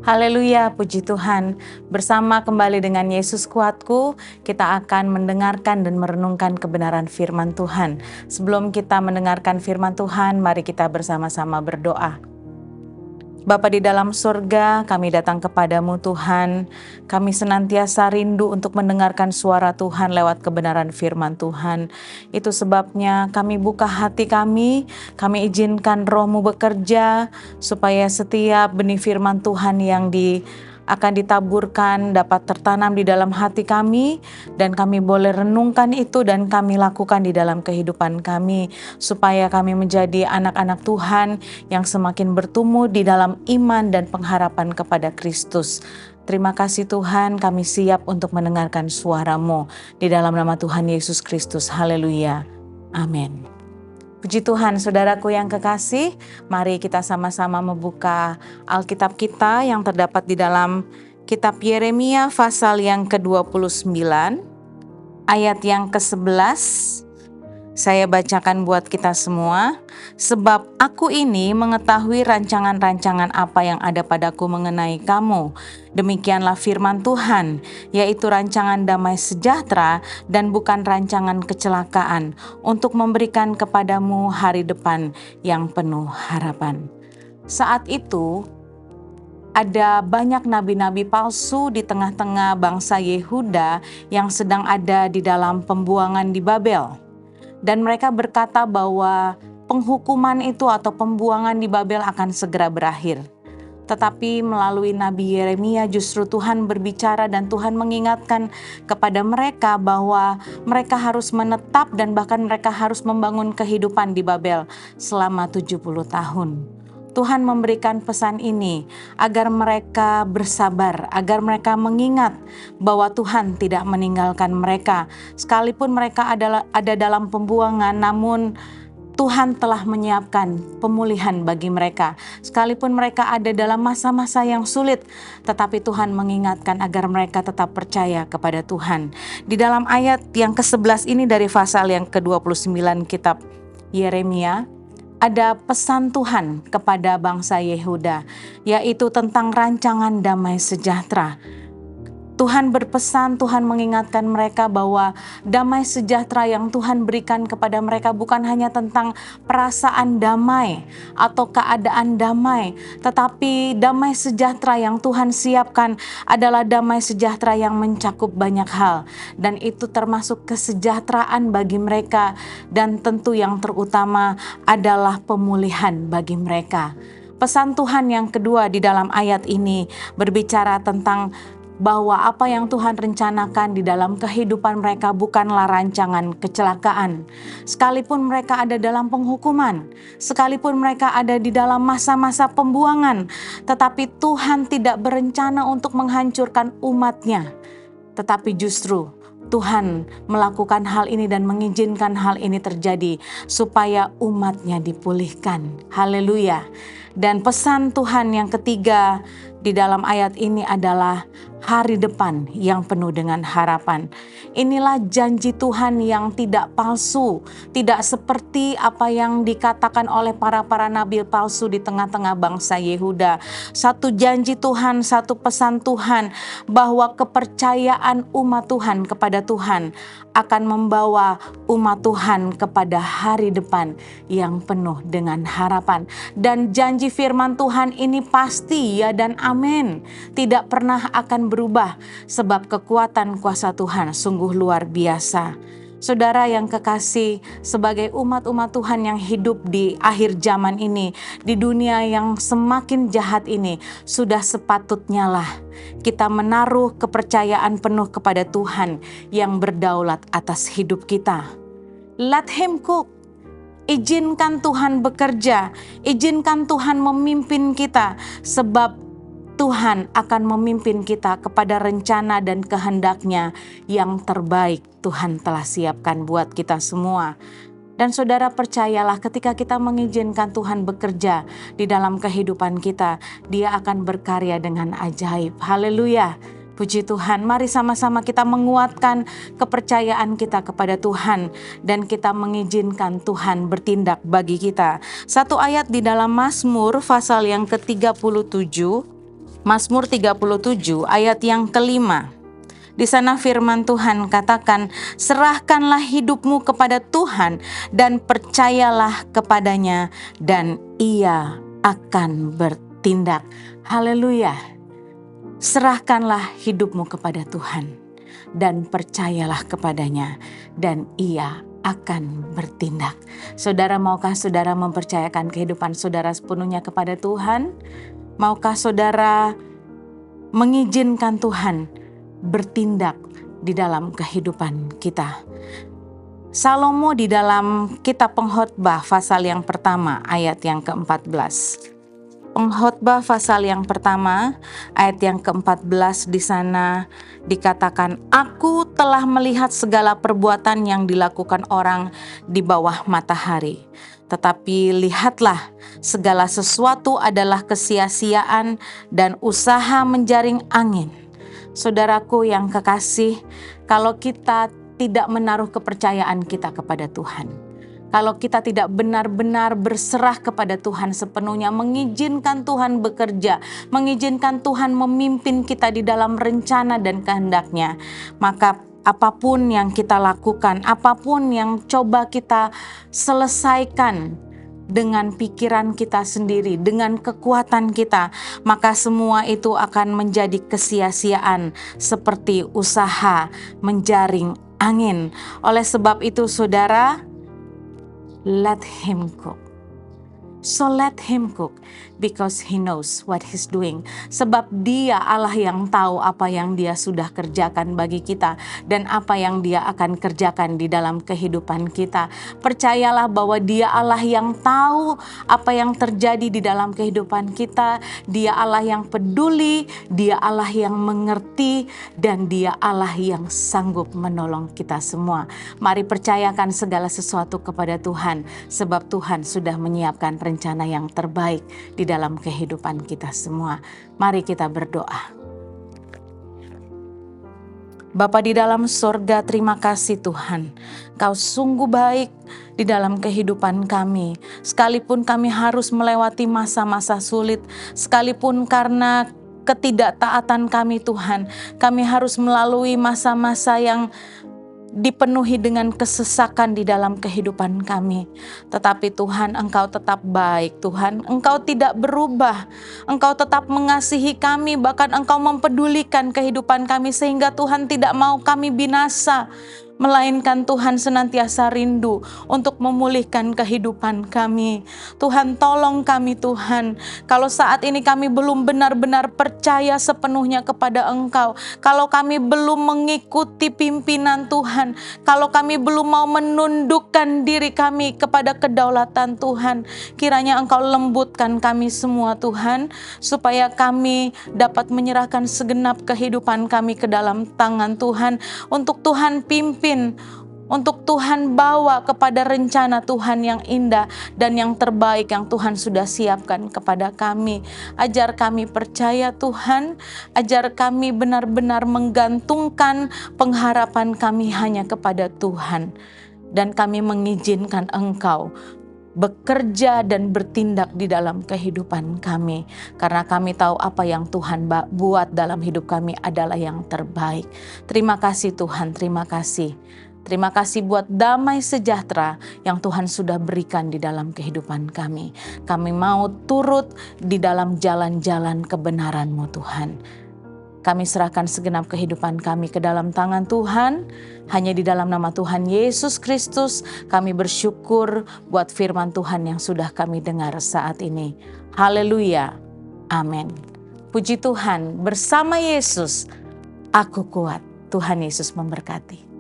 Haleluya, puji Tuhan. Bersama kembali dengan Yesus Kuatku, kita akan mendengarkan dan merenungkan kebenaran firman Tuhan. Sebelum kita mendengarkan firman Tuhan, mari kita bersama-sama berdoa. Bapa di dalam surga, kami datang kepadamu Tuhan. Kami senantiasa rindu untuk mendengarkan suara Tuhan lewat kebenaran firman Tuhan. Itu sebabnya kami buka hati kami izinkan Roh-Mu bekerja, supaya setiap benih firman Tuhan yang akan ditaburkan dapat tertanam di dalam hati kami, dan kami boleh renungkan itu dan kami lakukan di dalam kehidupan kami, supaya kami menjadi anak-anak Tuhan yang semakin bertumbuh di dalam iman dan pengharapan kepada Kristus. Terima kasih Tuhan, kami siap untuk mendengarkan suara-Mu di dalam nama Tuhan Yesus Kristus. Haleluya. Amin. Puji Tuhan, saudaraku yang kekasih, mari kita sama-sama membuka Alkitab kita yang terdapat di dalam kitab Yeremia pasal yang ke-29, ayat yang ke-11. Saya bacakan buat kita semua. Sebab aku ini mengetahui rancangan-rancangan apa yang ada padaku mengenai kamu. Demikianlah firman Tuhan, yaitu rancangan damai sejahtera dan bukan rancangan kecelakaan, untuk memberikan kepadamu hari depan yang penuh harapan. Saat itu, ada banyak nabi-nabi palsu di tengah-tengah bangsa Yehuda yang sedang ada di dalam pembuangan di Babel. Dan mereka berkata bahwa penghukuman itu atau pembuangan di Babel akan segera berakhir. Tetapi melalui Nabi Yeremia justru Tuhan berbicara dan Tuhan mengingatkan kepada mereka bahwa mereka harus menetap dan bahkan mereka harus membangun kehidupan di Babel selama 70 tahun. Tuhan memberikan pesan ini agar mereka bersabar, agar mereka mengingat bahwa Tuhan tidak meninggalkan mereka. Sekalipun mereka ada dalam pembuangan, namun Tuhan telah menyiapkan pemulihan bagi mereka. Sekalipun mereka ada dalam masa-masa yang sulit, tetapi Tuhan mengingatkan agar mereka tetap percaya kepada Tuhan. Di dalam ayat yang ke-11 ini dari pasal yang ke-29 kitab Yeremia, ada pesan Tuhan kepada bangsa Yehuda, yaitu tentang rancangan damai sejahtera. Tuhan berpesan, Tuhan mengingatkan mereka bahwa damai sejahtera yang Tuhan berikan kepada mereka bukan hanya tentang perasaan damai atau keadaan damai, tetapi damai sejahtera yang Tuhan siapkan adalah damai sejahtera yang mencakup banyak hal, dan itu termasuk kesejahteraan bagi mereka, dan tentu yang terutama adalah pemulihan bagi mereka. Pesan Tuhan yang kedua di dalam ayat ini berbicara tentang bahwa apa yang Tuhan rencanakan di dalam kehidupan mereka bukanlah rancangan kecelakaan. Sekalipun mereka ada dalam penghukuman, sekalipun mereka ada di dalam masa-masa pembuangan, tetapi Tuhan tidak berencana untuk menghancurkan umat-Nya. Tetapi justru Tuhan melakukan hal ini dan mengizinkan hal ini terjadi supaya umat-Nya dipulihkan. Haleluya. Dan pesan Tuhan yang ketiga di dalam ayat ini adalah hari depan yang penuh dengan harapan. Inilah janji Tuhan yang tidak palsu, tidak seperti apa yang dikatakan oleh para nabi palsu di tengah-tengah bangsa Yehuda. Satu janji Tuhan, satu pesan Tuhan bahwa kepercayaan umat Tuhan kepada Tuhan akan membawa umat Tuhan kepada hari depan yang penuh dengan harapan. Dan janji firman Tuhan ini pasti ya dan amin, tidak pernah akan berubah, sebab kekuatan kuasa Tuhan sungguh luar biasa. Saudara yang kekasih, sebagai umat-umat Tuhan yang hidup di akhir zaman ini, di dunia yang semakin jahat ini, sudah sepatutnya lah kita menaruh kepercayaan penuh kepada Tuhan yang berdaulat atas hidup kita. Let Him cook. Izinkan Tuhan bekerja, izinkan Tuhan memimpin kita, sebab Tuhan akan memimpin kita kepada rencana dan kehendak-Nya yang terbaik Tuhan telah siapkan buat kita semua. Dan saudara percayalah, ketika kita mengizinkan Tuhan bekerja di dalam kehidupan kita, Dia akan berkarya dengan ajaib. Haleluya. Puji Tuhan, mari sama-sama kita menguatkan kepercayaan kita kepada Tuhan dan kita mengizinkan Tuhan bertindak bagi kita. Satu ayat di dalam Mazmur pasal yang ke-37 Mazmur 37 ayat yang kelima. Di sana firman Tuhan katakan, serahkanlah hidupmu kepada Tuhan dan percayalah kepadanya dan Ia akan bertindak. Haleluya. Serahkanlah hidupmu kepada Tuhan dan percayalah kepadanya dan Ia akan bertindak. Saudara, maukah saudara mempercayakan kehidupan saudara sepenuhnya kepada Tuhan? Maukah saudara mengizinkan Tuhan bertindak di dalam kehidupan kita? Salomo di dalam kitab Pengkhotbah pasal yang pertama ayat yang ke-14. Pengkhotbah pasal yang pertama ayat yang ke-14 di sana dikatakan, aku telah melihat segala perbuatan yang dilakukan orang di bawah matahari. Tetapi lihatlah, segala sesuatu adalah kesia-siaan dan usaha menjaring angin. Saudaraku yang kekasih, kalau kita tidak menaruh kepercayaan kita kepada Tuhan, kalau kita tidak benar-benar berserah kepada Tuhan sepenuhnya, mengizinkan Tuhan bekerja, mengizinkan Tuhan memimpin kita di dalam rencana dan kehendak-Nya, maka apapun yang kita lakukan, apapun yang coba kita selesaikan dengan pikiran kita sendiri, dengan kekuatan kita, maka semua itu akan menjadi kesia-siaan seperti usaha menjaring angin. Oleh sebab itu saudara, let Him cook. So let Him cook because He knows what He's doing. Sebab Dia Allah yang tahu apa yang Dia sudah kerjakan bagi kita dan apa yang Dia akan kerjakan di dalam kehidupan kita. Percayalah bahwa Dia Allah yang tahu apa yang terjadi di dalam kehidupan kita. Dia Allah yang peduli, Dia Allah yang mengerti, dan Dia Allah yang sanggup menolong kita semua. Mari percayakan segala sesuatu kepada Tuhan, sebab Tuhan sudah menyiapkan rencana yang terbaik di dalam kehidupan kita semua. Mari kita berdoa. Bapa di dalam sorga, terima kasih Tuhan. Kau sungguh baik di dalam kehidupan kami. Sekalipun kami harus melewati masa-masa sulit, sekalipun karena ketidaktaatan kami Tuhan, kami harus melalui masa-masa yang dipenuhi dengan kesesakan di dalam kehidupan kami. Tetapi Tuhan, Engkau tetap baik Tuhan. Engkau tidak berubah. Engkau tetap mengasihi kami, bahkan Engkau mempedulikan kehidupan kami sehingga Tuhan tidak mau kami binasa. Melainkan Tuhan senantiasa rindu untuk memulihkan kehidupan kami. Tuhan, tolong kami Tuhan. Kalau saat ini kami belum benar-benar percaya sepenuhnya kepada Engkau, kalau kami belum mengikuti pimpinan Tuhan, kalau kami belum mau menundukkan diri kami kepada kedaulatan Tuhan, kiranya Engkau lembutkan kami semua Tuhan, supaya kami dapat menyerahkan segenap kehidupan kami ke dalam tangan Tuhan, untuk Tuhan pimpin, untuk Tuhan bawa kepada rencana Tuhan yang indah dan yang terbaik yang Tuhan sudah siapkan kepada kami. Ajar kami percaya Tuhan, ajar kami benar-benar menggantungkan pengharapan kami hanya kepada Tuhan. Dan kami mengizinkan Engkau bekerja dan bertindak di dalam kehidupan kami, karena kami tahu apa yang Tuhan buat dalam hidup kami adalah yang terbaik. Terima kasih Tuhan, terima kasih. Terima kasih buat damai sejahtera yang Tuhan sudah berikan di dalam kehidupan kami. Kami mau turut di dalam jalan-jalan kebenaran-Mu Tuhan. Kami serahkan segenap kehidupan kami ke dalam tangan Tuhan. Hanya di dalam nama Tuhan Yesus Kristus kami bersyukur buat firman Tuhan yang sudah kami dengar saat ini. Haleluya. Amin. Puji Tuhan, bersama Yesus aku kuat. Tuhan Yesus memberkati.